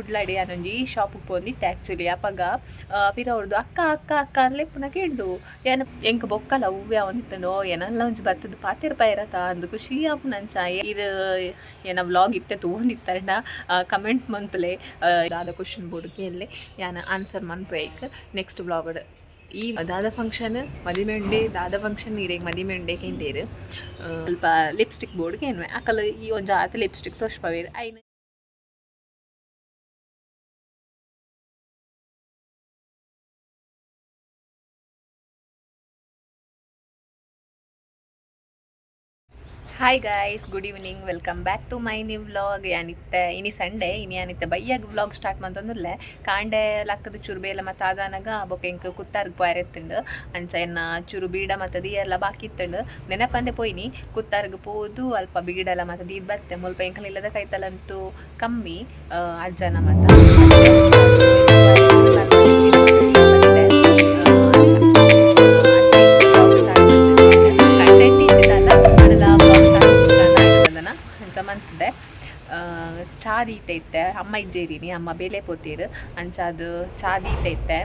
ಕುಡ್ಲಾಡಿ ಯಾನೊಂಜಿ ಶಾಪಿಗೆ ಪೋಂದಿತ್ತೆ ಆ್ಯಕ್ಚುಲಿ ಅಪಗ ಪಿರವ್ರದ್ದು ಅಕ್ಕ ಅಕ್ಕ ಅಕ್ಕ ಅನ್ಲೆ ಪುನಃ ಕೇಳ್ದು ಏನ ಎಂಕ್ ಬೊಕ್ಕಲ್ಲ ಹೂವ್ಯ ಒಂದಿತ್ತಂಡು ಏನಲ್ಲ ಒಂಜಿ ಬತ್ತದ ಪಾತೆರ್ ಪೈರತ ಅಂದು ಖುಷಿ ಆಪುನಂಚ ಇರು ಏನ ವ್ಲಾಗ್ ಇತ್ತೆ ತೂಂದಿತ್ತಂಡ ಕಮೆಂಟ್ ಮನ್ಪಲೆ ದಾದ ಕ್ವಶನ್ ಬೋರ್ಡ್ ಕೇಳಲೆ ಯಾನ ಆನ್ಸರ್ ಮನ್ಪೇಕ್ ನೆಕ್ಸ್ಟ್ ವ್ಲಾಗ್ ಈ ದಾದ ಫಂಕ್ಷನ್ ಮದಿಮೆ ಉಂಡೆ ದಾದ ಫಂಕ್ಷನ್ ನೀರಿಗೆ ಮದಿಮೆ ಉಂಡೆಗೆ ಹಿಂದೇರು ಸ್ವಲ್ಪ ಲಿಪ್ಸ್ಟಿಕ್ ಬೋರ್ಡ್ಗೆ ಏನ್ವೆ ಅಕ್ಕಲು ಈ ಒಂದು ಜಾತ ಲಿಪ್ಸ್ಟಿಕ್ ತೋರ್ಸ್ಪವೇರು ಐನು hi guys, good evening, welcome back to my new vlog. ಯಾನಿತ್ತೆ ಇನಿ ಸಂಡೇ ಇನಿ ಯಾನಿತ್ತೆ ಬೈಯಾಗ ವ್ಲಾಗ್ ಸ್ಟಾರ್ಟ್ ಮಂತಂದ್ರೆ ಕಾಂಡೆ ಲಕ್ಕದ ಚೂರು ಬೇಲ ಮತ್ತು ಆದಾನಾಗ ಬೊಕ್ಕ ಇಂಕ ಕುತ್ತಾರ್ಗೆ ಪೋಯರೆತ್ತಂಡು ಅಂಚ ಎನ್ನ ಚೂರು ಬೀಡ ಮತ್ತು ದೀಯೆಲ್ಲ ಬಾಕಿ ಇತ್ತಂಡು ನೆನಪಂದೆ ಪೋಯ್ನಿ ಕುತ್ತಾರ್ಗೆ ಪೋದು ಅಲ್ಪ ಬೀಡಲ್ಲ ಮತ್ತು ದೀದ್ ಬತ್ತೆ ಮುಲ್ಪ ಇಂಕಲಿಲ್ಲದ ಕೈತಲಂತೂ ಕಮ್ಮಿ ಅಜ್ಜನ ಮತ್ತು ಮಂತಿದ್ದೆ ಚಾದಿ ಇತ್ತೈತೆ ಅಮ್ಮ ಇಜ್ಜೇರಿನಿ ಅಮ್ಮ ಬೇಲೆ ಪೋತೀರು ಅಂಚಾದು ಚಾದಿ ಇತ್ತೈತೆ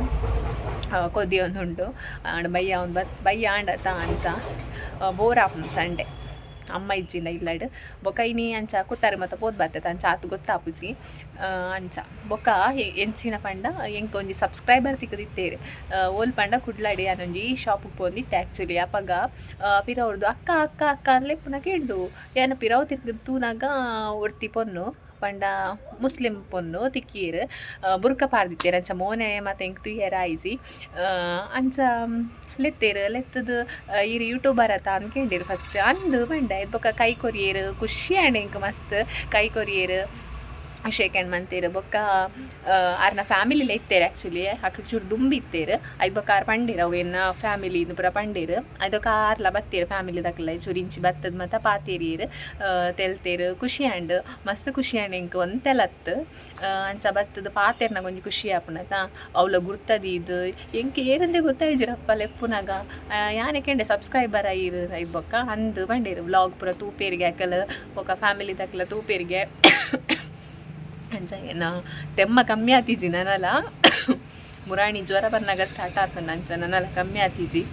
ಕೊದ್ದಿ ಒಂದುಂಟು ಆಂಡ ಬಯ್ಯ ಒಂದು ಬಯ್ಯ ಆಂಡತ ಅಂಚ ಬೋರ್ ಆಪುಂಡು ಸಂಡೆ ಅಮ್ಮ ಇಜ್ಜಿಂದ ಇಲ್ಲಡ್ ಬೊಕ್ಕ ಇನಿ ಅಂಚ ಕುತ್ತಾರೆ ಮತ್ತು ಪೋದ್ ಬರ್ತೈತೆ ಅಂಚ ಆತು ಗೊತ್ತಾಪುಜಿ ಅಂಚ ಬೊಕ್ಕ ಎಂಚಿನ ಪಂಡ ಎಂಕ್ ಒಂಜಿ ಸಬ್ಸ್ಕ್ರೈಬರ್ ತಿಕ್ಕದಿತ್ತೇರು ಓಲ್ ಪಂಡ ಕುಡ್ಲಾಡಿ ಯಾನೊಂಜಿ ಶಾಪಿಗೆ ಪೋಂದಿತ್ತೆ ಆ್ಯಕ್ಚುಲಿ ಅಪಗ ಪಿರವ್ರದ್ದು ಅಕ್ಕ ಅಕ್ಕ ಅಕ್ಕ ಅನ್ಲೆ ಪುನಃ ಕೇಳ್ದು ಏನ ಪಿರವ್ ತಿರ್ಗತ್ತೂನಾಗ ಒಡ್ತಿ ಪೊನ್ನು ಪಂಡ ಮುಸ್ಲಿಂ ಪೊನ್ನು ತಿಕ್ಕೀರು ಬುರ್ಕ ಪಾರ್ದಿತ್ತೇರು ಅಂಚ ಮೋನೆ ಮತ್ತು ಎಂಕ್ ತುಯ್ಯರ ಆಯ್ಜಿ ಅಂಚ ಲೆತ್ತೇರು ಲೆತ್ತದು ಇರು ಯೂಟ್ಯೂಬರ್ ಅತ್ತ ಅನ್ಕೇಂಡಿರು ಫಸ್ಟ್ ಅಂದು ಬಂಡೆ ಬೊಕ್ಕ ಕೈ ಕೊರಿಯರು ಖುಷಿ ಆಂಡ್ ಎಂಕ್ ಮಸ್ತ್ ಕೈ ಕೊರಿಯರು ಶೇಕ್ ಹ್ಯಾಂಡ್ ಮಂತೇರು ಬೊಕ್ಕ ಆರ್ನ ಫ್ಯಾಮಿಲಿಲೇ ಇತ್ತೇರು ಆ್ಯಕ್ಚುಲಿ ಅಕ್ಲು ಚೂರು ದುಂಬಿ ಇತ್ತೇರು ಐದು ಬೊಕ್ಕ ಆರು ಪಂಡೇರು ಅವು ಏನು ಫ್ಯಾಮಿಲಿ ಇದು ಪೂರ ಪಂಡೇರು ಅದಕ್ಕೆ ಆರ್ಲ ಬತ್ತೇರು ಫ್ಯಾಮಿಲಿದಕ್ಲ ಚೂರು ಇಂಚಿ ಬತ್ತದ ಮತ್ತು ಪಾತೇರಿಯರು ತೆಲ್ತೇರು ಖುಷಿ ಆ್ಯಂಡ್ ಮಸ್ತ್ ಖುಷಿ ಆ್ಯಂಡ್ ಎಂಕ್ ಒಂದು ತೆಲತ್ತು ಅಂಚ ಬತ್ತದ ಪಾತೇರ್ನಾಗ ಒಂಜಿ ಖುಷಿ ಆಪುನತ ಅವಳ ಗುರ್ತದಿ ಇದು ಎಂಕ್ ಏರಂದೆ ಗೊತ್ತಾಯ್ಜಿರಪ್ಪ ಲೆಪ್ಪುನಾಗ ಯಾನೆಕೆಂಡೆ ಸಬ್ಸ್ಕ್ರೈಬರ್ ಐರು ಐದು ಬೊಕ್ಕ ಅಂದು ಬಂಡೇರು ವ್ಲಾಗ್ ಪೂರ ತೂಪೇರಿಗೆ ಹಾಕಲು ಬೊಕ್ಕ ಫ್ಯಾಮಿಲಿದಕ್ಲ ತೂಪೇರಿಗೆ ಅಂಚ ಏನು ತೆಮ್ಮ ಕಮ್ಮಿ ಆತೀಜಿ ನನ್ನಲ್ಲ ಮುರಾಣಿ ಜ್ವರ ಬಂದಾಗ ಸ್ಟಾರ್ಟ್ ಆಗ್ತಾನೆ ಅಂಚ ನನ್ನಲ್ಲ ಕಮ್ಮಿ ಆತೀಜಿ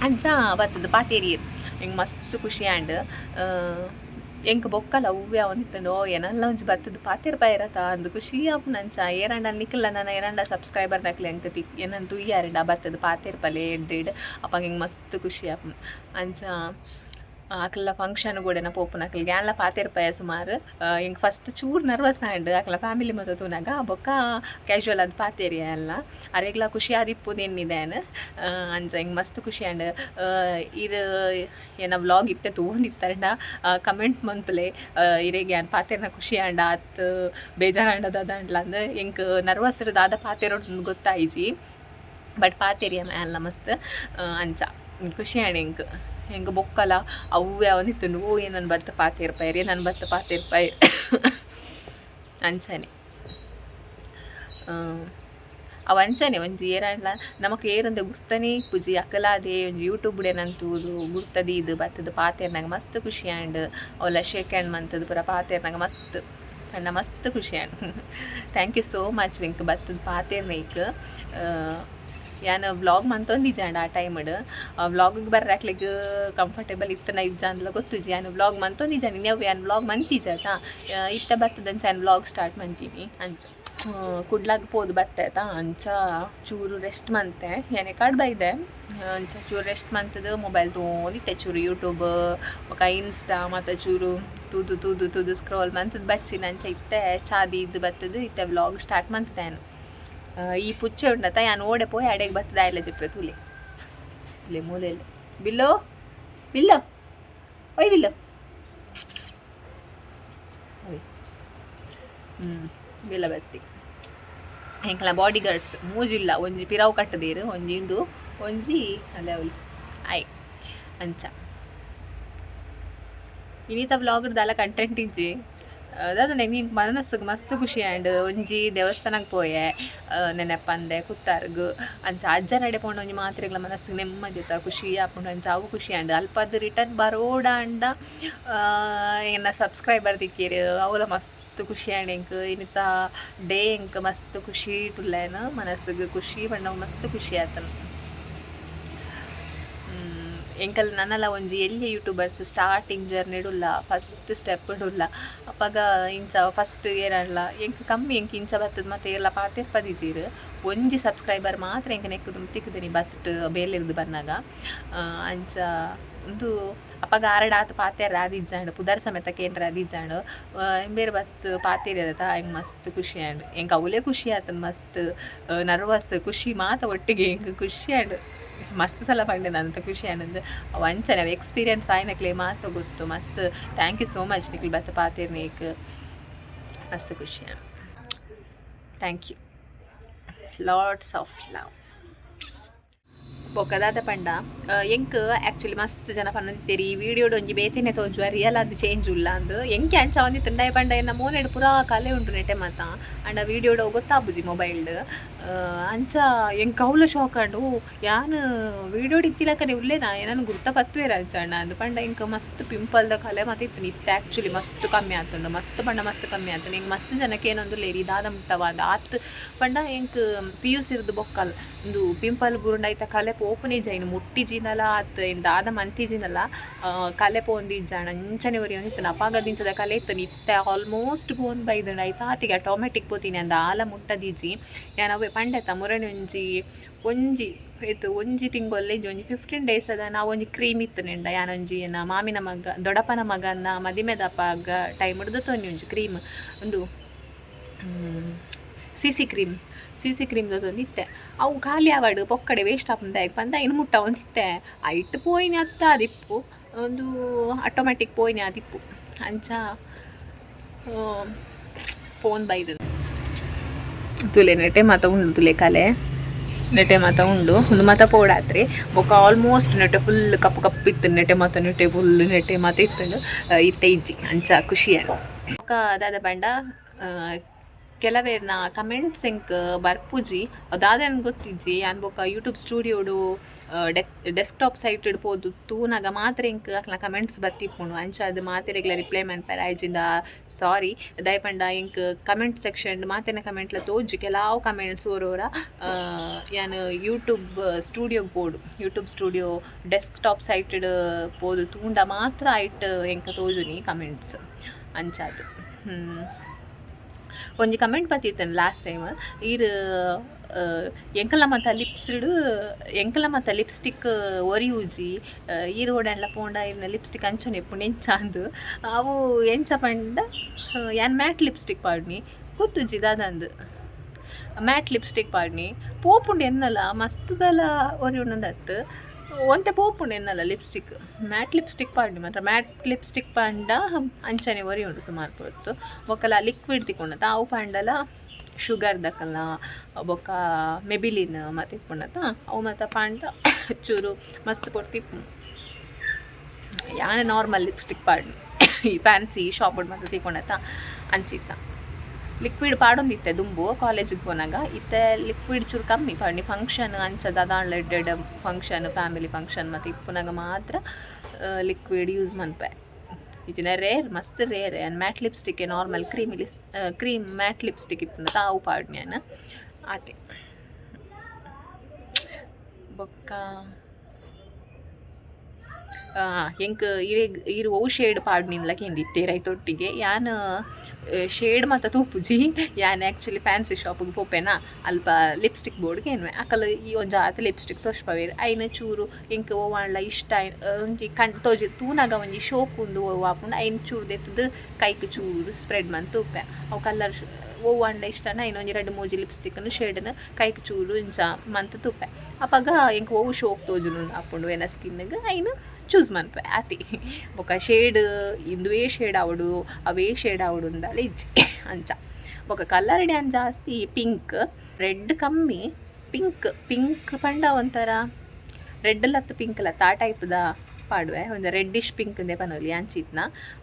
ಅಂಚ ಬತ್ತದ ಪಾತೇರಿಯರು ಹೆಂಗೆ ಮಸ್ತ್ ಖುಷಿ ಆ್ಯಂಡ್ ಎಂಕ್ ಬೊಕ್ಕಲ್ಲ ಹೂವ್ಯ ಒಂದಿತ್ತಂಡು ಏನಲ್ಲ ಒಂಜಿ ಬತ್ತದ ಪಾತೇರ್ ಪೈರತ ಅಂದು ಖುಷಿ ಆಪುನಂಚ ಏರಂಡ ನಿಕ್ಕಲ್ಲ ನನ್ನ ಏರಂಡ ಸಬ್ಸ್ಕ್ರೈಬರ್ ನಕ್ಲೆ ಎಂಕ್ ತಿಕ್ ಏನಂತ ತುಯ್ಯಾರಂಡ ಬತ್ತದ ಪಾತೇರ್ ಪಲೆ ಎಡ್ಡೆಡ್ ಅಪ್ಪ ಹಿಂಗೆ ಮಸ್ತ್ ಖುಷಿ ಆಪು ಅಂಚ ಅಕ್ಲ ಫಂಕ್ಷನ್ ಕೂಡ ಪೋಪುನ ಅಕ್ಲಿಗೆ ಎಲ್ಲ ಪಾತೇರ್ ಪಯ ಸುಮಾರು ಹಿಂಗೆ ಫಸ್ಟ್ ಚೂರು ನರ್ವಸ್ ಆ್ಯಂಡ್ ಅಕ್ಲ ಫ್ಯಾಮಿಲಿ ಮತ್ತು ತೂನಾಗ ಬೊಕ್ಕ ಕ್ಯಾಶುವಲ್ ಅದು ಪಾತೇರಿಯ ಎಲ್ಲ ಅರೆಗ್ಲ ಖುಷಿ ಆದಿಪ್ಪುದು ಎನ್ನಿದೇನು ಅಂಚ ಹಿಂಗೆ ಮಸ್ತ್ ಖುಷಿ ಆ್ಯಂಡ್ ಇರು ಏನ ವ್ಲಾಗ್ ಇತ್ತೆ ತೂಂದಿತ್ತಂಡ ಕಮೆಂಟ್ ಮಂತ್ಲೆ ಇರೇಗೆ ಏನು ಪಾತೇರ್ನ ಖುಷಿ ಆಂಡ ಅತ್ತು ಬೇಜಾರಾಂಡದ ಅಂಡ್ಲ ಅಂದ್ರೆ ಎಂಕ್ ನರ್ವಸ್ ದಾದ ಪಾತೇರೋಡು ಗೊತ್ತಾಯಿಜಿ ಬಟ್ ಪಾತೇರಿಯ ಎಲ್ಲ ಮಸ್ತ್ ಅಂಚ ಖುಷಿ ಆ್ಯಂಡ್ ಹೆಂಗೆ ಬೊಕ್ಕಲ್ಲ ಅವು ಯಾವನಿತ್ತು ಓ ಏನನ್ನು ಬತ್ತ ಪಾತೇರ್ ಪೈರ್ ಏನನ್ನು ಬತ್ತ ಪಾತೇರ್ ಪೈರ್ ಅಂಚನೆ ಅವು ಅಂಚನೆ ಒಂಜಿ ಏರಲ್ಲ ನಮಕ್ ಏರಂದೆ ಗುರ್ತನೇ ಪುಜಿ ಅಕಲಾದೆ ಒಂಜಿ ಯೂಟ್ಯೂಬ್ಡೇನಂತೂದು ಗುರ್ತದಿ ಇದು ಬತ್ತದ ಪಾತೇರ್ನಾಗ ಮಸ್ತ್ ಖುಷಿ ಆ್ಯಂಡ್ ಅವಳ ಶೇಕ್ ಹ್ಯಾಂಡ್ ಮಂತದ ಪೂರ ಪಾತೇರ್ನಾಗ ಮಸ್ತ್ ಕಣ್ಣ ಮಸ್ತ್ ಖುಷಿ and thank you so much ವೆಂಕ್ ಬತ್ತದ ಪಾತೇರ್ನೈಕ್ ಯಾನು ವ್ಲಾಗ್ ಮಂತೊಂದಿಜಾಂಡ ಆ ಟೈಮಡ್ ವ್ಲಾಗಿಗೆ ಬರ್ರಾಕ್ಲಿಕ್ಕೆ ಕಂಫರ್ಟೇಬಲ್ ಇತ್ತನ ಇಜ್ಜ ಅಂದ್ಲ ಗೊತ್ತುಜಿ ನಾನು ವ್ಲಾಗ್ ಮಂತೊಂದಿಜಾನಿ ನೀವು ಯಾನು ವ್ಲಾಗ್ ಮಂತಿಜಾತ ಇತ್ತ ಬರ್ತದಂಚ ನಾನು ವ್ಲಾಗ್ ಸ್ಟಾರ್ಟ್ ಮಂತೀನಿ ಅಂಚ ಕುಡ್ಲಾಗ ಪೋದು ಬತ್ತಾಯ್ತಾ ಅಂಚ ಚೂರು ರೆಸ್ಟ್ ಮಂತೆ ಏನೇ ಕಡ್ಬ ಇದೆ ಅಂಚ ಚೂರು ರೆಸ್ಟ್ ಮಂತದ ಮೊಬೈಲ್ ತೊಗೊಂಡಿತ್ತೆ ಚೂರು ಯೂಟ್ಯೂಬ್ ఒక ಇನ್ಸ್ಟಾ ಮತ್ತು ಚೂರು ತೂದು ಸ್ಕ್ರೋಲ್ ಮಂತದ ಬಚ್ಚಿನ ಅಂಚ ಇತ್ತೆ ಚಾದಿ ಇದು ಬರ್ತದೆ ಇತ್ತೆ ವ್ಲಾಗ್ ಸ್ಟಾರ್ಟ್ ಮಂತೇನು ಈ ಪುಚ್ಚೆ ಉಂಡತ ಯಾನು ಓಡೆ ಪೋಯಿ ಅಡೆಗೆ ಬರ್ತದ ಎಲ್ಲ చెప్పే ತುಲೆ ತುಲೆ ಮೂಲೆಯಲ್ಲಿ ಬಿಲ್ಲೋ ಬಿಲ್ಲೋ ಒಯ್ ಬಿಲ್ಲೋ ಬಿಲ್ಲ ಬತ್ತಿ ಹೆಂಕಲ ಬಾಡಿ ಗಾರ್ಡ್ಸ್ ಮೂಜಿಲ್ಲ ಒಂಜಿ ಪಿರಾವು ಕಟ್ಟದೇರು ಒಂಜಿ ಇಂದು ಒಂಜಿ ಅಲ್ಲ ಅವಳು ಆಯ್ ಅಂಚ ಇನ್ನಿತ ವ್ಲಾಗ್ರದ್ದೆಲ್ಲ ಕಂಟೆಂಟ್ ಇಜ್ಜಿ ದಾದ ನೆಂಗೆ ಮನಸ್ಸಿಗೆ ಮಸ್ತ್ ಖುಷಿ ಆ್ಯಂಡ್ ಒಂಜಿ ದೇವಸ್ಥಾನಕ್ಕೆ ಪೋಯೆ ನೆನಪಂದೆ ಕುತ್ತಾರ್ಗ್ ಅಂಚ ಅಜ್ಜ ನಡೆ ಪೋಂಡ ಒಂಜಿ ಮಾತ್ರೆಗಳ ಮನಸ್ಸಿಗೆ ನೆಮ್ಮದಿ ಖುಷಿ ಆಪುಂಡು ಅಂಚ ಅವು ಖುಷಿ ಆ್ಯಂಡ್ ಅಲ್ಪದ ರಿಟರ್ನ್ ಬರೋಡ ಅಂಡ ಏನ ಸಬ್ಸ್ಕ್ರೈಬರ್ ದಿಕ್ಕೀರು ಅವಲ ಮಸ್ತ್ ಖುಷಿ ಆ್ಯಂಡ್ ಎಂಕ್ ಇನ್ನಿತ ಡೇ ಎಂಕ್ ಮಸ್ತ್ ಖುಷಿ ಇಟ್ಟುಲ್ಲೇನು ಮನಸ್ಸಿಗೆ ಖುಷಿ ಪಂಡ ಮಸ್ತ್ ಖುಷಿ ಆತನು ಎಂಕಲ್ ನನ್ನಲ್ಲ ಒಂಜಿ ಎಲ್ಲಿ ಯೂಟ್ಯೂಬರ್ಸ್ ಸ್ಟಾರ್ಟಿಂಗ್ ಜರ್ನಿಡುಲ್ಲ ಫಸ್ಟ್ ಸ್ಟೆಪ್ ಇಡುಲ್ಲ ಅಪ್ಪಾಗ ಇಂಚ ಫಸ್ಟ್ ಏರಲ್ಲ ಎಂಕ್ ಕಮ್ಮಿ ಎಂಕ್ ಇಂಚ ಬರ್ತದ ಮತ್ತೆ ಎಲ್ಲ ಪಾತಿರ್ಪದಿಜೀರು ಒಂಜಿ ಸಬ್ಸ್ಕ್ರೈಬರ್ ಮಾತ್ರ ಎಂಕ ನೆಕ್ಕದು ತಿಕ್ಕದೇನಿ ಬಸ್ಟ್ ಬೇಲಿರ್ದು ಬಂದಾಗ ಅಂಚ ಒಂದು ಅಪ್ಪಾಗ ಆರಡಾತು ಪಾತ್ಯಾರ ಆದಿಜ್ಜಾಂಡು ಪುದರ್ ಸಮೇತ ಕೇಂದ್ರ ಆದಿಜ್ಜಾಂಡು ಬೇರೆ ಬತ್ ಪಾತಿರತ ಹೆಂಗೆ ಮಸ್ತ್ ಖುಷಿ ಆ್ಯಂಡ್ ಎಂಕ ಅವಲೇ ಖುಷಿ ಆತನ ಮಸ್ತ್ ನರ್ವಸ್ ಖುಷಿ ಮಾತ ಒಟ್ಟಿಗೆ ಹೆಂಗೆ ಖುಷಿ ಆ್ಯಂಡ್ ಮಸ್ತ್ ಸಲ ಪಂಡೆ ಅಂತ ಖುಷಿ ಆನಂದ್ ವಂಚ ನಾವು ಎಕ್ಸ್ಪೀರಿಯನ್ಸ್ ಆಯ್ನಕ್ಲೆ ಮಾತ್ರ ಗೊತ್ತು ಮಸ್ತ್ thank you so much Nikhil ಬತ್ತ ಪಾತಿರ್ ನೀಕ್ ಮಸ್ತ್ ಖುಷಿ thank you lots of love ಬೊಕ್ಕದಾದ ಪಂಡ ಎಂಕ್ ಆ್ಯಕ್ಚುಲಿ ಮಸ್ತ್ ಜನ ಪನ್ನದಿತ್ತೇರಿ ಈ ವಿಡಿಯೋಡು ಒಂಜಿ ಬೇತಿನೇ ತೋಜುವ ರಿಯಲ್ ಅದು ಚೇಂಜ್ ಉಲ್ಲ ಅಂದು ಎಂಕೆ ಅಂಚ ಒಂದಿ ತಿಂಡಾಯಿ ಪಂಡ ಎನ್ನ ಮೋನೆಡು ಪೂರಾ ಕಲೆ ಉಂಟು ನೆಟೆ ಮಾತ ಅಂಡ ವಿಡಿಯೋಡು ಗೊತ್ತಾಪುಜಿ ಮೊಬೈಲ್ಡ್ ಅಂಚ ಎಂಕ್ ಅವಲ ಶಾಕ್ ಅಂಡು ಯಾನು ವಿಡಿಯೋಡು ಇತ್ತಿಲಕನೆ ಉಲ್ಲೇನಾ ಏನನ್ನು ಗುರ್ತ ಪತ್ವೇರ ಅಂಚ ಅಣ್ಣ ಅಂದು ಪಂಡ ಎಂಕ್ ಮಸ್ತ್ ಪಿಂಪಲ್ದ ಕಲೆ ಮತ್ತೆ ಇತ್ತು ಇತ್ತು ಆ್ಯಕ್ಚುಲಿ ಮಸ್ತ್ ಕಮ್ಮಿ ಆತುಂಡು ಮಸ್ತ್ ಪಂಡ ಮಸ್ತ್ ಕಮ್ಮಿ ಆತುಂಡು ಎಂಕ್ ಮಸ್ತ್ ಜನಕ್ಕೆ ಏನೊಂದು ಲೇರಿ ದಾದ ಮುಟ್ಟವಾದ ಆತ್ ಪಂಡ ಎಂಕ್ PUC ಇರ್ದು ಬೊಕ್ಕಲ್ ಒಂದು ಪಿಂಪಲ್ ಬುರುಂಡಾಯ್ತ ಕಲೆ ಪೋಪುನೇ ಜೈನು ಮುಟ್ಟಿಜಿನಲ ಆತ್ ಏನು ದಾದ ಮಂತಿಜಿನಲ ಕಲೆ ಪೋಂದಿಜ್ಜಾಣ ಅಂಚನೆ ಒರಿ ಒಂದಿತ್ತು ಅಪಾಗದಿಂಚದ ಕಲೆ ಇತ್ತು ನಿತ್ತೆ ಆಲ್ಮೋಸ್ಟ್ ಪೋನ್ ಬೈದಂಡು ಆಯ್ತು ಆತಿಗೆ ಆಟೋಮೆಟಿಕ್ ಪೋತೀನಿ ಅಂದ ಆಲ ಮುಟ್ಟದಿಜ್ಜಿ ಯಾನವೆ ಪಂಡೆತ ಮುರಣಿ ಒಂಜಿ ತಿಂಗೊಲ್ಲೆ ಒಂಜಿ 15 days ಅದ ನಾವು ಒಂಜಿ ಕ್ರೀಮ್ ಇತ್ತು ನಿಂಡ ಯಾನೊಂಜಿ ಏನ ಮಾಮಿನ ಮಗ ದೊಡ್ಡಪ್ಪನ ಮಗನ ಮದಿಮೆದಪ್ಪಾಗ ಟೈಮ್ ಹಿಡ್ದು ತೊಂದಿ ಒಂಜಿ ಕ್ರೀಮ್ ಒಂದು ಸಿ ಸಿ ಕ್ರೀಮ್ ತಂದಿತ್ತೆ ಅವು ಖಾಲಿ ಆವಾಡು ಪೊಕ್ಕಡೆ ವೇಸ್ಟ್ ಆಪಂದ ಪಂದ ಇನ್ನು ಮುಟ್ಟ ಒಂದಿತ್ತೆ ಐಟ್ ಪೋಯಿನಿ ಅತ್ತ ಅದಿಪ್ಪು ಒಂದು ಆಟೋಮೆಟಿಕ್ ಪೋಯಿನಿ ಅದಿಪ್ಪು ಅಂಚ ಫೋನ್ ಬೈದು ತುಲೆ ನೆಟೆ ಮಾತ ಉಂಡು ತುಲೆ ಕಲೆ ನೆಟೆ ಮಾತ ಉಂಡು ಒಂದು ಮಾತ ಪೋಡಾತ್ರಿ ಬೊಕ್ಕ ಆಲ್ಮೋಸ್ಟ್ ನೆಟೆ ಫುಲ್ ಕಪ್ಪು ಇತ್ತು ನೆಟೆ ಫುಲ್ ನೆಟೆ ಮಾತ ಇತ್ತು ಇತ್ತೆ ಇಜ್ಜಿ ಅಂಚ ಖುಷಿಯನ್ನು ಬೊಕ್ಕ ಅದಾದ ಬಂಡ ಕೆಲವೇರ್ನ ಕಮೆಂಟ್ಸ್ ಎಂಕ್ ಬರ್ಪುಜಿ ಅದಾದ ಗೊತ್ತಿಜ್ಜಿ ಯಾನ್ ಬೊಕ್ಕ ಯೂಟ್ಯೂಬ್ ಸ್ಟುಡಿಯೋಡು ಡೆಸ್ಕ್ಟಾಪ್ ಸೈಟ್ ಇಡ್ಬೋದು ತೂನಾಗ ಮಾತ್ರ ಎಂಕ್ ಅಕ್ಲ ಕಮೆಂಟ್ಸ್ ಬರ್ತಿಪ್ಪುಂಡು ಅಂಚ ಅದು ಮಾತೆರೆಗ್ಲ ರಿಪ್ಲೈ ಮನ್ಪರ ಆಯ್ಜಿಂದ ಸಾರಿ ದಯಪಂಡ ಎಂಕ್ ಕಮೆಂಟ್ ಸೆಕ್ಷನ್ ಮಾತೆನ ಕಮೆಂಟ್ಲ ತೋಜಿ ಕೆಲವು ಕಮೆಂಟ್ಸ್ ಓರೋರ ಯಾನು ಯೂಟ್ಯೂಬ್ ಸ್ಟುಡಿಯೋಗೆ ಪೋಡು ಯೂಟ್ಯೂಬ್ ಸ್ಟುಡಿಯೋ ಡೆಸ್ಕ್ಟಾಪ್ ಸೈಟ್ ಪೋದು ತೂಂಡ ಮಾತ್ರ ಐಟ್ ಎಂಕ ತೋಜುನಿ ಕಮೆಂಟ್ಸ್ ಅಂಚಾದು ಒಂಜಿ ಕಮೆಂಟ್ ಬತ್ತಿತ್ತೇನೆ ಲಾಸ್ಟ್ ಟೈಮ್ ಈರು ಎಂಕಲ ಮತ್ತ ಲಿಪ್ಸ್ಟಿಕ್ ಒರಿ ಊಜಿ ಈರು ಓಡಾಡ್ಲ ಪೋಂಡ ಇರ್ನ ಲಿಪ್ಸ್ಟಿಕ್ ಅಂಚನೆ ಪುಂಡು ಎಂಚಾಂದು ಅವು ಎಂಚ ಪಂಡ ಯಾನ್ ಮ್ಯಾಟ್ ಲಿಪ್ಸ್ಟಿಕ್ ಪಾಡ್ನಿ ಗೊತ್ತುಜಿ ದಾದಂದು ಮ್ಯಾಟ್ ಲಿಪ್ಸ್ಟಿಕ್ ಪಾಡ್ನಿ ಪೋಪುಂಡು ಎನ್ನಲ್ಲ ಮಸ್ತದಲ್ಲ ಒರಿ ಉಣ್ಣದತ್ತು ಒಂತೆ ಪೋಪುಂಡು ಎನ್ನಲ್ಲ ಲಿಪ್ಸ್ಟಿಕ್ ಮ್ಯಾಟ್ ಲಿಪ್ಸ್ಟಿಕ್ ಪಾಡ್ನಿ ಮಾತ್ರ ಮ್ಯಾಟ್ ಲಿಪ್ಸ್ಟಿಕ್ ಪಂಡ ಅಂಚನೆ ಒರಿ ಉಂಡು ಸುಮಾರು ಪೊತ್ತು ಬೊಕ್ಕಲ ಲಿಕ್ವಿಡ್ ತಿಕ್ಕೊಂಡತ ಅವು ಪಂಡಲ ಶುಗರ್ ದಕ್ಕಲ್ಲ ಬೊಕ್ಕ ಮೆಬಿಲಿನ್ ಮತ್ತೆ ಇಟ್ಕೊಂಡತ ಅವು ಮತ್ತು ಪಂಡ ಚೂರು ಮಸ್ತ್ ಕೊಡ್ತಿಪ್ಪು ಯಾನೆ ನಾರ್ಮಲ್ ಲಿಪ್ಸ್ಟಿಕ್ ಪಾಡ್ನಿ ಈ ಫ್ಯಾನ್ಸಿ ಶಾಪ್ ಮಾತ್ರ ತಿಕ್ಕೊಂಡತ ಅಂಚಿತ್ತ ಲಿಕ್ವಿಡ್ ಪಾಡೊಂದಿತ್ತೆ ದುಂಬು ಕಾಲೇಜಿಗೆ ಹೋನಾಗ ಇತ್ತೆ ಲಿಕ್ವಿಡ್ ಚೂರು ಕಮ್ಮಿ ಪಾಡ್ನಿ ಫಂಕ್ಷನ್ ಅಂಚದ ಅದಾಂಡ್ಲ ಎಡ್ಡೆಡ್ ಫಂಕ್ಷನ್ ಫ್ಯಾಮಿಲಿ ಫಂಕ್ಷನ್ ಮತ್ತು ಇಪ್ಪುನಾಗ ಮಾತ್ರ ಲಿಕ್ವಿಡ್ ಯೂಸ್ ಮನ್ಪೆ ಇಜಿನ ರೇರ್ ಮಸ್ತ್ rare matte lipstick normal cream matte lipstick ಇಪ್ಪುನ ತಾವು ಪಾಡ್ನಿ ಅನ್ನ ಆತೆ ಬೊಕ್ಕ ಎಂಕ್ ಇರು ಓ ಶೇಡ್ ಪಾಡ್ನಿನ್ಲ ಕೆಂದಿತ್ತೆ ರೈತೊಟ್ಟಿಗೆ ಯಾನ್ ಶೇಡ್ ಮತ್ತು ತೂಪುಜಿ ಯಾನ್ ಆ್ಯಕ್ಚುಲಿ ಫ್ಯಾನ್ಸಿ ಶಾಪಿಗೆ ಪೋಪೆನಾ ಅಲ್ಪ ಲಿಪ್ಸ್ಟಿಕ್ ಬೋರ್ಡ್ಗೆ ಏನ್ವೆ ಅಕಲ್ ಈ ಒಂದು ಜಾತ ಲಿಪ್ಸ್ಟಿಕ್ ತೋಷ್ಪವೇರು ಐನ ಚೂರು ಎಂಕ್ ಓವಾಂಡ್ಲ ಇಷ್ಟ ಒಂಜಿ ತೋಜಿ ತೂನಾಗ ಒಂಜಿ ಶೋಕುಂಡು ಓವಾಪುಂಡು ಐನ್ ಚೂರು ದೆತ್ತದು ಕೈಗೆ ಚೂರು ಸ್ಪ್ರೆಡ್ ಮನ್ ತೂಪೆ ಅವು ಕಲರ್ ಓವಾಂಡ ಇಷ್ಟನ ಇನ್ನೊಂದು 2-3 ಲಿಪ್ಸ್ಟಿಕ್ನು ಶೇಡನ್ನು ಕೈಗೆ ಚೂರು ಇಂಚ ಮಂತ್ ತುಪ್ಪೆ ಅಪ್ಪಾಗ ಎಂಕ್ ಓವು ಶೋಕ್ ತೋಜುನು ಹಾಕೊಂಡು ಏನ ಸ್ಕಿನ್ಗೆ ಐನು ಚೂಸ್ ಮನ್ಪೆ ಆತಿ ಬೊಕ್ಕ ಶೇಡ್ ಇಂದುವೇ ಶೇಡ್ ಆವಡು ಅವೇ ಶೇಡ್ ಆವಡು ಅಂದಲ್ಲ ಇಜ್ಜಿ ಅಂಚ ಬೊಕ್ಕ ಕಲರ್ ಡ್ಯಾನ್ ಜಾಸ್ತಿ ಪಿಂಕ್ ರೆಡ್ ಕಮ್ಮಿ ಪಿಂಕ್ ಪಂಡ ಒಂಥರ ರೆಡ್ ಲತ್ತು ಪಿಂಕ್ ಲತ್ತ ಆ ಟೈಪ್ದ ಪಾಡುವೆ ಒಂದು ರೆಡ್ಡಿಶ್ ಪಿಂಕ್ ಇಂದೇ ಪನೊಲಿ ಅಂಚಿತ್ನ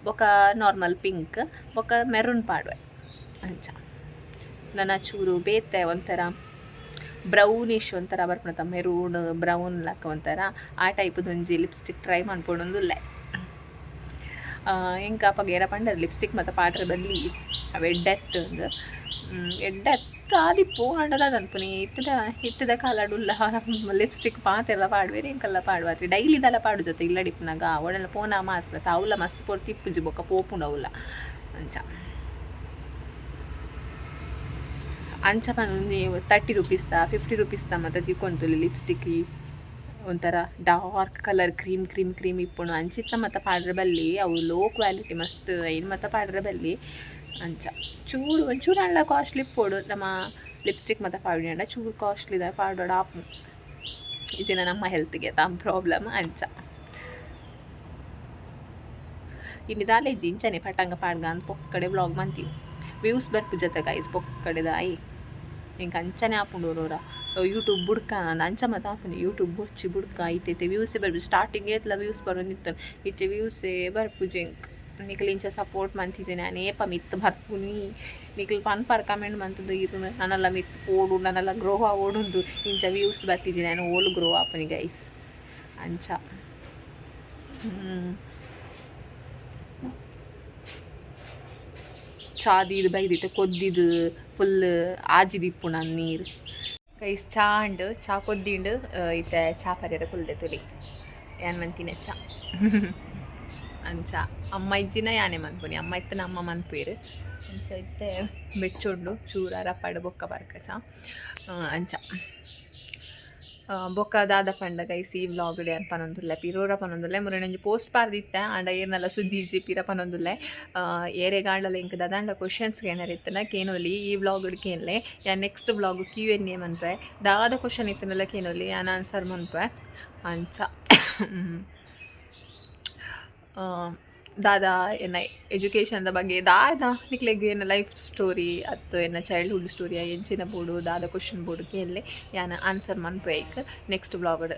ಬೊಕ ನಾರ್ಮಲ್ ಪಿಂಕ್ ಬೊಕ ಮೆರೂನ್ ಪಾಡುವೆ ಅಂಚ ನನ್ನ ಚೂರು ಬೇತೆ ಒಂಥರ ಬ್ರೌನಿಶ್ ಒಂಥರ ಬರ್ಪುಣತ ಮೆರೂನ್ ಬ್ರೌನ್ ಲಕ್ಕ ಒಂಥರ ಆ ಟೈಪ್ದೊಂಜಿ ಲಿಪ್ಸ್ಟಿಕ್ ಟ್ರೈ ಮಾಡ್ಕೊಂಡೊಂದುಲ್ಲೆ ಎಂಕ ಪಗೇರ ಪಂಡದ ಲಿಪ್ಸ್ಟಿಕ್ ಮತ್ತು ಪಾಡ್ರೆ ಬಲ್ಲಿ ಅವು ಎಡ್ಡೆತ್ತು ಒಂದು ಎಡ್ಡೆತ್ತು ಆದಿಪ್ಪು ಹಂಡದ ಅನ್ಪುನಿ ಇತ್ತದ ಕಾಲಾಡುಲ್ಲ ಲಿಪ್ಸ್ಟಿಕ್ ಪಾತೆಲ್ಲ ಪಾಡುವೇರಿ ಎಂಕಲ್ಲ ಪಾಡುವಾತ್ರಿ ಡೈಲಿದೆಲ್ಲ ಪಾಡು ಜೊತೆ ಇಲ್ಲ ಡಿಪ್ನಾಗ ಅವಳೆಲ್ಲ ಪೋನ ಮಾತ್ರ ಅವಲ್ಲ ಮಸ್ತ್ ಪೊರ್ತಿ ಇಪ್ಪುಜಿ ಬೊಕ್ಕ ಪೋಪುಂಡವುಲ್ಲ ಅಂಚ ಅಂಚ ನೀವು ₹30 ₹50 ಮತ್ತು ತಿಕ್ಕೊಂತು ಲಿಪ್ಸ್ಟಿಕ್ ಒಂಥರ ಡಾರ್ಕ್ ಕಲರ್ ಕ್ರೀಮ್ ಇಪ್ಪುಂಡು ಅಂಚಿತ್ತ ಮತ್ತು ಪಾಡ್ರೆ ಬಲ್ಲಿ ಅವು ಲೋ ಕ್ವಾಲಿಟಿ ಮಸ್ತ್ ಏನು ಮತ್ತು ಪಾಡ್ರೆ ಬಲ್ಲಿ ಅಂಚ ಒಂಚೂರು ಅಣ್ಣ ಕಾಸ್ಟ್ಲಿ ಇಪ್ಪೋಡು ನಮ್ಮ ಲಿಪ್ಸ್ಟಿಕ್ ಮತ್ತು ಪಾಡಿ ಅಂಡ ಚೂರು ಕಾಸ್ಟ್ಲಿದ ಪಾಡೋಡು ಆಪು ಈಜಿನ ನಮ್ಮ ಹೆಲ್ತ್ಗೆ ಪ್ರಾಬ್ಲಮ್ ಅಂಚ ಇನ್ನಿದಾಲೆ ಇಂಚನೆ ಪಟಂಗ ಪಾಡ್ಗ ಅಂತ ಪೊಕ್ಕಡೆ ವ್ಲಾಗ್ ಮಂತೀವಿ ವ್ಯೂಸ್ ಬರ್ಪು ಜೊತೆ ಗೈಸ್ ಪೊಕ್ಕಡೆದಾಯಿ ಇಂಕ ಅಂಚನೆ ಆಪುಂಡು ಅವರ ಯೂಟ್ಯೂಬ್ ಬುಡ್ಕ ಅಂಚ ಮತ್ತು ಆಪುಂಡು ಯೂಟ್ಯೂಬ್ ಬುಡ್ಚಿ ಬುಡ್ಕ ಐತೈತೆ ವ್ಯೂಸೇ ಬರ್ಪು ಸ್ಟಾರ್ಟಿಂಗ್ ಏತ್ಲ ವ್ಯೂಸ್ ಬರೋಂದಿತ್ತು ಇತ್ತೆ ವ್ಯೂಸೇ ಬರ್ಪುಜಿ ನಿಖಲ್ ಇಂಚ ಸಪೋರ್ಟ್ ಮಂತಿಜೆ ನಾನು ಏಪ ಮಿತ್ತು ಬರ್ಪುನಿ ನಿಖಲ್ ಪನ್ಪರ್ ಕಮೆಂಟ್ ಮಂತದ್ದು ಇರು ನನ್ನೆಲ್ಲ ಮಿತ್ತು ಓಡು ನನ್ನೆಲ್ಲ ಗ್ರೋ ಓಡುಂದು ಇಂಚ ವ್ಯೂಸ್ ಬರ್ತಿಜೆ ನಾನು ಓಲು ಗ್ರೋ ಆಪುನಿ ಗೈಸ್ ಅಂಚ ಚಾದಿದು ಬೈದಿತ್ತು ಕೊದ್ದಿದ್ದು ಫುಲ್ ಆಜಿದಿಪ್ಪು ನನ್ನ ನೀರು ಗೈಸ್ ಚಾ ಕೊದ್ದಿಂಡು ಇತ್ತೆ ಚಾ ಪರಿಯರ ಕುಲ್ದೆ ತುಲಿ ಏನು ಮಂತಿನ ಚಾ ಅಂಚ ಅಮ್ಮ ಇಜ್ಜಿನ ಯಾನೆ ಮನ್ಪುನಿ ಅಮ್ಮ ಇತ್ತನ ಅಮ್ಮ ಮನ್ಪೇರು ಅಂಚ ಇತ್ತೆ ಬೆಚ್ಚೊಂಡು ಚೂರ ರಪ್ಪಾಡು ಬೊಕ್ಕ ಬರ್ಕ ಚಾ ಅಂಚ ಬೊಕ್ಕ ದಾದ ಪಂಡ ಗೈಸ್ ಈ ವ್ಲಾಗ್ ಏನು ಪನೊಂದುಲ್ಲೆ ಪಿರೋರ ಪನೊಂದುಲ್ಲೆ ಮುರನೊಂಜಿ ಪೋಸ್ಟ್ ಪಾರ್ದಿತ್ತೆ ಆಂಡ ಏನೆಲ್ಲ ಸುದ್ದಿ ಇಜ್ಜಿ ಪಿರ ಪನೊಂದುಲ್ಲೆ ಏರೆ ಗಾಂಡಲ ಇಂಕ ದಾದಾಂಡ ಕ್ವಶನ್ಸ್ಗೆ ಏನಾರು ಇತ್ತನ ಕೇನೋಲಿ ಈ ವ್ಲಾಗ್ ಕೇನಲೆ ಯಾ ನೆಕ್ಸ್ಟ್ ವ್ಲಾಗ್ Q&A ಮನ್ಪೆ ದಾದ ಕ್ವಶನ್ ಇತ್ತನೆಲ್ಲ ಕೇನೋಲಿ ಯಾನ್ ಆನ್ಸರ್ ಮನ್ಪೆ ಅಂಚ ದಾದ ಎನ್ನ ಎಜುಕೇಷನ್ದ ಬಗ್ಗೆ ದಾದ ನಿಕ್ಲೆಗ್ ಏನ ಲೈಫ್ ಸ್ಟೋರಿ ಅತ್ತು ಎನ್ನ ಚೈಲ್ಡ್ಹುಡ್ ಸ್ಟೋರಿಯ ಎಂಚಿನ ಬೋಡು ದಾದ ಕ್ವಶನ್ ಬೋಡು ಕೇಳಲೆ ಯಾನ್ ಆನ್ಸರ್ ಮನ್ಪೇಕ್ ನೆಕ್ಸ್ಟ್ ವ್ಲಾಗಡ್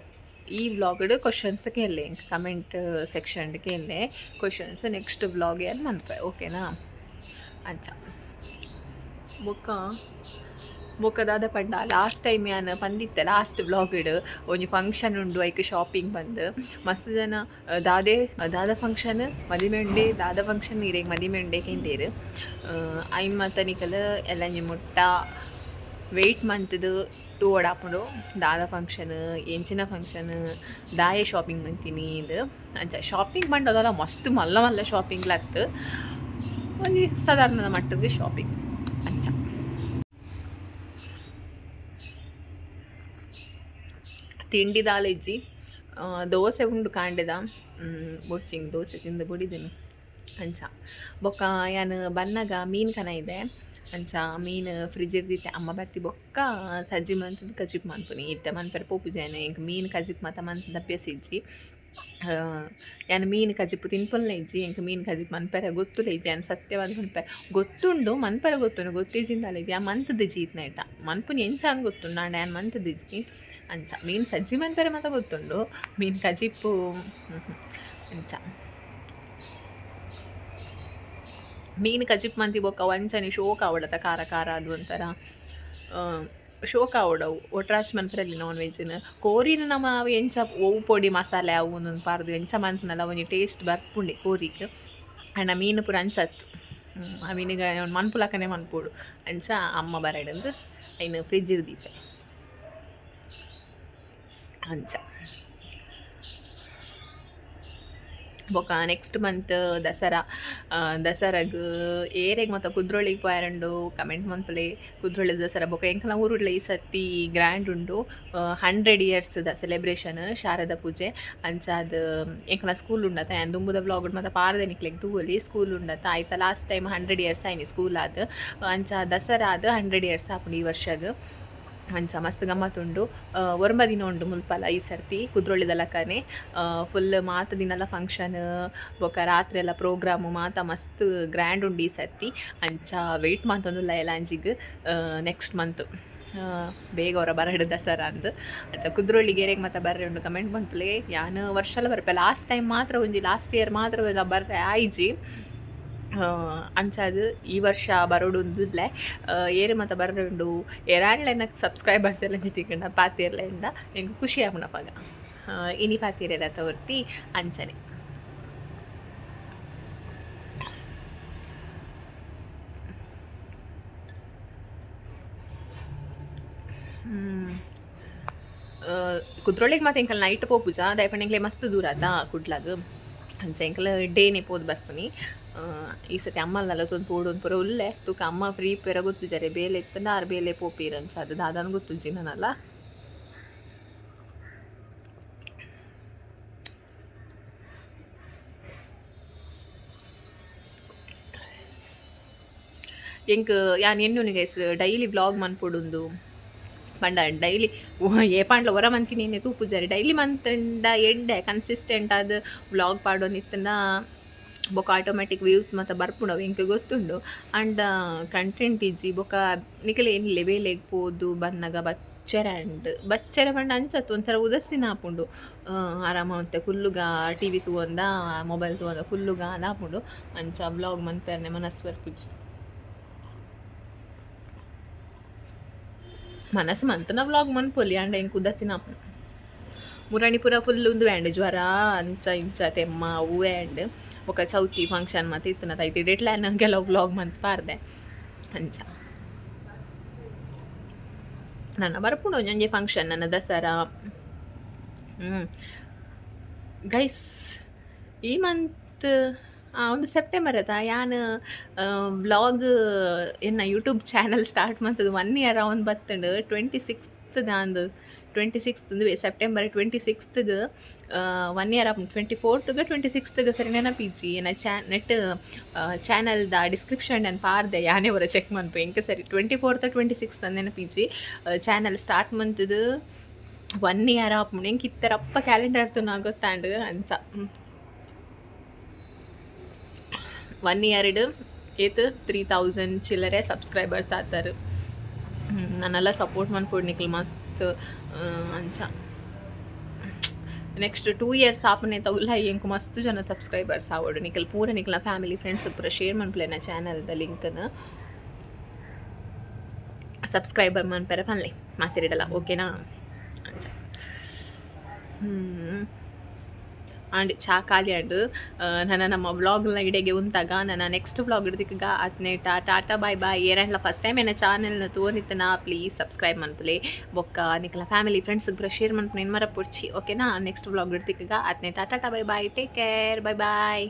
ಈ ವ್ಲಾಗಡ್ ಕ್ವಶನ್ಸ್ ಕೇಳಲೆ ಇಂಕ ಕಮೆಂಟ್ ಸೆಕ್ಷನ್ ಕೇಳಲೆ ಕ್ವಶನ್ಸ್ ನೆಕ್ಸ್ಟ್ ವ್ಲಾಗ್ ಏನು ಮನ್ಪೆ ಓಕೆನಾ ಅಂಚ ಬೊಕ್ಕದಾದ ಪಂಡ ಲಾಸ್ಟ್ ಟೈಮ್ ಯಾನ್ ಪಂದಿತ್ತೆ ಲಾಸ್ಟ್ ವ್ಲಾಗಡ್ ಒಂಜಿ ಫಂಕ್ಷನ್ ಉಂಡು ಐಕ್ ಶಾಪಿಂಗ್ ಬಂದು ಮಸ್ತ್ ಜನ ದಾದ ಫಂಕ್ಷನ್ ಮದಿಮೆ ಉಂಡೆ ದಾದ ಫಂಕ್ಷನ್ ನೀರೇಗೆ ಮದಿಮೆ ಉಂಡೆ ಕೇಂದೇರು ಐನ್ ಮತ್ತನಿಕಲ್ ಎಲ್ಲಂಜಿ ಮುಟ್ಟ ವೆಯ್ಟ್ ಮಂತ್ದು ತೋಡಾಪುಂಡು ದಾದ ಫಂಕ್ಷನ್ ಎಂಚಿನ ಫಂಕ್ಷನ್ ದಾಯೆ ಶಾಪಿಂಗ್ ಮಂತೀನಿ ಇದು ಅಂಚ ಶಾಪಿಂಗ್ ಬಂಡೋದಲ್ಲ ಮಸ್ತ್ ಮಲ್ಲ ಶಾಪಿಂಗ್ಲತ್ತು ಒಂದು ಸಾಧಾರಣದ ಮಟ್ಟದ ಶಾಪಿಂಗ್ ಅಂಚ ತಿಂಡಿ ದಾಲೆಜ್ಜಿ ದೋಸೆ ಉಂಡು ಕಾಂಡೆದ ಬೊಡ್ಚಿಂಗ್ ದೋಸೆ ತಿಂದು ಬುಡಿದೆನು ಅಂಚ ಬೊಕ್ಕ ಯಾನು ಬನ್ನಗ ಮೀನು ಕನ ಇದೆ ಅಂಚ ಮೀನು ಫ್ರಿಜ್ ಇರ್ದಿತ್ತೆ ಅಮ್ಮ ಬರ್ತಿ ಬೊಕ್ಕ ಸಜ್ಜಿ ಮಂತದ್ದು ಕಜಿಪ್ ಮನ್ಪುನಿ ಇತ್ತೆ ಮನ್ಪೆರ ಪೋಪುಜೇನೆ ಇಂಕ ಮೀನು ಕಜಿಪ್ ಮಾತ ಮಂತದ ಅಭ್ಯಾಸ ಇಜ್ಜಿ ಯಾನು ಮೀನು ಕಜಿಪ್ಪು ತಿನ್ಪುಲ್ಲೆ ಇಜ್ಜಿ ಎಂಕ ಮೀನು ಕಜಿಪ್ ಮನ್ಪೆರ ಗೊತ್ತುಲೆ ಇಜ್ಜಿ ಯಾನು ಸತ್ಯವಾದ ಮನ್ಪೆರ ಗೊತ್ತುಂಡು ಮನ್ಪೆರ ಗೊತ್ತುಂಡು ಗೊತ್ತಿಜ್ಜಿಂದಲ್ಲ ಇಜ್ಜಿ ಆ ಮಂತದ ಜೀತ್ನ ಇಟ್ಟ ಮನ್ಪುನಿ ಎಂಚಾನ್ ಗೊತ್ತುಂಡು ನಾನು ಯಾನು ಮಂತದ ಇಜ್ಜಿ ಅಂಚ ಮೀನು ಸಜ್ಜಿ ಮನ್ಪೆರ ಮಾತ ಗೊತ್ತುಂಡು ಮೀನು ಕಜಿಪ್ಪು ಅಂಚ ಮೀನು ಕಜಿಪ್ ಮಂತಿ ಬೊಕ್ಕ ವಂಚನೆ ಶೋಕ ಆವಡತ ಖಾರ ಅದು ಒಂಥರ ಶೋಕ ಆವಡವು ಒಟ್ರಾಶ್ ಮನ್ಪರಲ್ಲಿ ನಾನ್ ವೆಜ್ನ ಕೋರಿನ ನಮ್ಮ ಅವು ಎಂಚ ಒವು ಪೊಡಿ ಮಸಾಲೆ ಅವು ಒಂದೊಂದು ಪಾರ್ದು ಎಂಚ ಮಂತನಲ್ಲ ಒಂಜಿ ಟೇಸ್ಟ್ ಬರ್ಪುಂಡೆ ಕೋರಿಗೆ ಅಣ್ಣ ಮೀನು ಪೂರ ಅಂಚತ್ತು ಆ ಮೀನಿಗೆ ಮನ್ಪುಲಕನೆ ಮನ್ಪೋಡು ಅಂಚ ಅಮ್ಮ ಬರಡಂದು ಐನು ಫ್ರಿಜ್ ಇರ್ದಿತ್ತೆ ಅಂಚ ಬೊಕ ನೆಕ್ಸ್ಟ್ ಮಂತ್ ದಸರಾಗ ಏರೆಗ್ ಮತ್ತು ಕುದ್ರೋಳಿಗೆ ಪೋಯರಂಡು ಕಮೆಂಟ್ ಮನ್ಪಲೆ ಕುದ್ರೋಳಿ ದಸರಾ ಬೊಕ ಎಂಕಲ ಊರುಡ್ಲ ಈ ಸರ್ತಿ ಗ್ರ್ಯಾಂಡ್ ಉಂಡು 100 yearsದ ಸೆಲೆಬ್ರೇಷನ್ ಶಾರದಾ ಪೂಜೆ ಅಂಚಾದ ಎಂಕಲ ಸ್ಕೂಲ್ ಉಂಡತ ಆ್ಯಂಡ್ ದುಂಬುದ ವ್ಲಾಗ್ ಮತ್ತು ಪಾರದೆ ನಿಕ್ಲೆಗ್ ತೂವಲಿ ಸ್ಕೂಲ್ ಉಂಡತ ಆಯ್ತಾ ಲಾಸ್ಟ್ ಟೈಮ್ 100 years ಆಯ್ನಿ ಸ್ಕೂಲ್ ಆದ ಅಂಚ ದಸರಾ ಆದ 100 years ಆಪುಂಡು ಈ ವರ್ಷದ ಅಂಚ ಮಸ್ತ್ ಗಮ್ಮತ್ತುಂಡು. ಒರ್ಮ ದಿನ ಉಂಡು ಮುಲ್ಪಲ ಈ ಸರ್ತಿ ಕುದ್ರೋಳಿದಲಕನೆ ಫುಲ್ ಮಾತ ದಿನಲ ಫಂಕ್ಷನ್ ಬೊಕ ರಾತ್ರಿ ಎಲ್ಲ ಪ್ರೋಗ್ರಾಮು ಮಾತ ಮಸ್ತ್ ಗ್ರ್ಯಾಂಡ್ ಉಂಡು ಈ ಸರ್ತಿ. ಅಂಚ ವೆಯ್ಟ್ ಮಂತೊಂದುಲ್ಲ ಎಲಾಂಜಿಗ್ ನೆಕ್ಸ್ಟ್ ಮಂತ್ ಬೇಗ ಅವರ ಬರಡು ದಸರಾ ಅಂದ್ ಅಂಚ ಕುದ್ರೋಳಿಗೆರೆಗೆ ಮತ್ತೆ ಬರ್ರೆ ಉಂಡು ಕಮೆಂಟ್ ಬಂದ್ಪ್ಲೆ ಯಾನು ವರ್ಷಲ ಬರ್ಪೆ ಲಾಸ್ಟ್ ಟೈಮ್ ಮಾತ್ರ ಒಂಜಿ ಲಾಸ್ಟ್ ಇಯರ್ ಮಾತ್ರ ಬರ್ರೆ ಆಯ್ಜಿ ಅಂಚದು ಈ ವರ್ಷ ಬರೋಡುಂದುಲ್ಲೆ ಏರು ಮತ್ತು ಬರೋಡು ಎರಾಣ್ಲ ನನಗೆ ಸಬ್ಸ್ಕ್ರೈಬರ್ಸ್ ಎಲ್ಲ ಜಿತಿಕೊಂಡ ಪಾತಿರ್ಲೆಂಡ ಎಂಗೆ ಖುಷಿ ಆಪುನಪಾಗ ಇನಿ ಪಾತಿರ ತೋರ್ತಿ ಅಂಚನೆ. ಕುದ್ರೊಳಿಗೆ ಮತ್ತೆ ಎಂಕಲ್ ನೈಟ್ ಪೋಪುಜ ದಯಪಂಡ ಎಂಕ್ಲೆ ಮಸ್ತ್ ದೂರ ಆದ ಕುಡ್ಲಾಗ ಅಂಚ ಎಂಕಲ್ ಡೇನೆ ಪೋದು ಬರ್ಪನಿ. ಈ ಸತಿ ಅಮ್ಮಲ್ಲ ತೊಂದು ಪೋಡೊಂದು ಪೂರ ಉಲ್ಲೆ ತೂಕ ಅಮ್ಮ ಫ್ರೀ ಪೇರ ಗೊತ್ತು ಜರೆ ಬೇಲೆ ಇತ್ತಂದ ಆರು ಬೇಲೆ ಪೋಪೀರಂಚ ಅದು ದಾದಾನು ಗೊತ್ತು ಜಿನನಲ್ಲ. ಎಂಕ್ ಯಾನ್ ಎನ್ನುನಿಗೆ ಡೈಲಿ ವ್ಲಾಗ್ ಮನ್ಪೊಡುಂದು ಪಂಡ ಡೈಲಿ ಏ ಪಾಂಡ್ಲ ಹೊರ ಮಂತಿನಿ ತೂಪು ಜರಿ ಡೈಲಿ ಮಂತಂಡ ಎಡ್ಡೆ ಕನ್ಸಿಸ್ಟೆಂಟ್ ಆದ ವ್ಲಾಗ್ ಪಾಡೋನಿತ್ತನ ಬೊಕ ಆಟೋಮೆಟಿಕ್ ವ್ಯೂಸ್ ಮತ್ತು ಬರ್ಪುಂಡವು ಎಂಕ್ ಗೊತ್ತುಂಡು. ಆಂಡ್ ಕಂಟೆಂಟ್ ಇಜ್ಜಿ ಬೊಕ ನಿಖಲೆ ಏನಿಲ್ಲ ಬೇಲೆಗ್ ಪೋದು ಬನ್ನಗ ಬಚ್ಚೆರೆ ಪಂಡ ಅಂಚತ್ತು ಒಂಥರ ಉದಸ್ಸಿನ ಆಪುಂಡು. ಆರಾಮ ಮತ್ತೆ ಕುಲ್ಲುಗ ಟಿ ವಿ ತೂವಂದ ಮೊಬೈಲ್ ತೂವಂದ ಕುಲ್ಲುಗ ಆಪುಂಡು ಅಂಚ ವ್ಲಾಗ್ ಮನ್ಪೇರ್ನೆ ಮನಸ್ಸು ಬರ್ಪಿಜ್ಜಿ ಮನಸ್ಸು ಮಂತನ ವ್ಲಾಗ್ ಮನ್ಪೊಲಿ ಆಂಡ ಹೆಂಗೆ ಉದಸ್ಸಿನ ಆಪುಂಡು. ಮುರಾಣಿ ಪೂರ ಫುಲ್ ಉಂದು ಆ್ಯಂಡ್ ಜ್ವರ ಅಂಚ ಇಂಚ ತೆಮ್ಮ ಅವು ಆ್ಯಂಡ್ ఒక ಚೌತಿ ಫಂಕ್ಷನ್ ಮತ್ತು ಇತ್ತು ನಾ ಐತಿ ಡೇಟ್ಲ ಕೆಲವು ವ್ಲಾಗ್ ಮಂತ್ ಪಾರ್ದೆ ಅಂಚ ನನ್ನ ಬರ್ಪುಂಡು ಒಂಜೊಂಜೆ ಫಂಕ್ಷನ್ ನನ್ನ ದಸರಾ ಗೈಸ್ ಈ ಮಂತ್ ಒಂದು ಸೆಪ್ಟೆಂಬರ್ ಅದ ಯಾನು ವ್ಲಾಗ್ ಎನ್ನ ಯೂಟ್ಯೂಬ್ ಚಾನಲ್ ಸ್ಟಾರ್ಟ್ ಮಾಡ್ತದೆ 1 year ಅವನ್ ಬತ್ತಂಡು 26th ಅಂದು 26th September 26th 1 year 24th 26th ಸರಿ ನೆನಪಿಜ್ಜಿ ಏನ ನೆಟ್ ಚಾನಲ್ದ ಡಿಸ್ಕ್ರಿಪ್ಷನ್ ನಾನು ಪಾರ್ದೆ ಯಾನೇ ಅವರ ಚೆಕ್ ಮನ್ಪು ಎಂಕೆ ಸರಿ 24th 26th ಅಂತ ನೆನಪಿಜ್ಜಿ ಚಾನಲ್ ಸ್ಟಾರ್ಟ್ ಮಂತದು 1 year ಆಪುಂಡು ಎಂಗೆ ಇತ್ತರಪ್ಪ ಕ್ಯಾಲೆಂಡರ್ ತು ನಾ ಗೊತ್ತಾಂಡು ಅಂಚ 1 year ಏತ್ 3000 ಚಿಲ್ಲರೆ ಸಬ್ಸ್ಕ್ರೈಬರ್ಸ್ ಆತಾರೆ. ನನ್ನೆಲ್ಲ ಸಪೋರ್ಟ್ ಮನ್ಪೊಡ್ನಿಕ್ಲು ಮಸ್ತ್ ಅಂಚ ನೆಕ್ಸ್ಟ್ 2 years ಆಪನೆ ತವುಲ್ಲ ಎಂಕು ಮಸ್ತ್ ಜನ ಸಬ್ಸ್ಕ್ರೈಬರ್ಸ್ ಆವಡು ನಿಖಲ್ ಪೂರ ನಿಖಲ್ನ ಫ್ಯಾಮಿಲಿ ಫ್ರೆಂಡ್ಸ್ ಪೂರ ಶೇರ್ ಮನ್ಪ್ಲೇನ ಚಾನಲ್ದ ಲಿಂಕ್ನ ಸಬ್ಸ್ಕ್ರೈಬರ್ ಮನ್ಪೆರ ಪನ್ಲೆ ಮಾತಿರಿಡಲ್ಲ ಓಕೆನಾ ಅಂಚ ಆಂಡ್ ಚಾ ಖಾಲಿ ಆಂಡು ನನ್ನ ನಮ್ಮ ವ್ಲಾಗ್ಲ ಇಡೆಗೆ ಉಂತಾಗ ನನ್ನ ನೆಕ್ಸ್ಟ್ ವ್ಲಾಗ್ ಹಿಡ್ದಿಕ್ಕ ಅತ್ನೇ ಟಾಟಾ ಬಾಯ್ ಬಾಯ್ ಏರಂಡ್ಲ ಫಸ್ಟ್ ಟೈಮ್ ಏನ ಚಾನೆಲ್ನ ತೋನಿತ್ತನ ಪ್ಲೀಸ್ ಸಬ್ಸ್ಕ್ರೈಬ್ ಮನ್ಪುಲೆ ಬೊಕ್ಕ ನಿಕ್ಲ ಫ್ಯಾಮಿಲಿ ಫ್ರೆಂಡ್ಸ್ ಪೂರ ಶೇರ್ ಮನ್ಪುನ ಏನು ಮರ ಪುಡ್ಚಿ ಓಕೆನಾ ನೆಕ್ಸ್ಟ್ ವ್ಲಾಗ್ ಹಿಡ್ದಿಕ್ಕ ಅತ್ನೇ ಟಾಟಾ ಬಾಯ್ ಬಾಯ್ ಟೇಕ್ ಕೇರ್ ಬಾಯ್ ಬಾಯ್.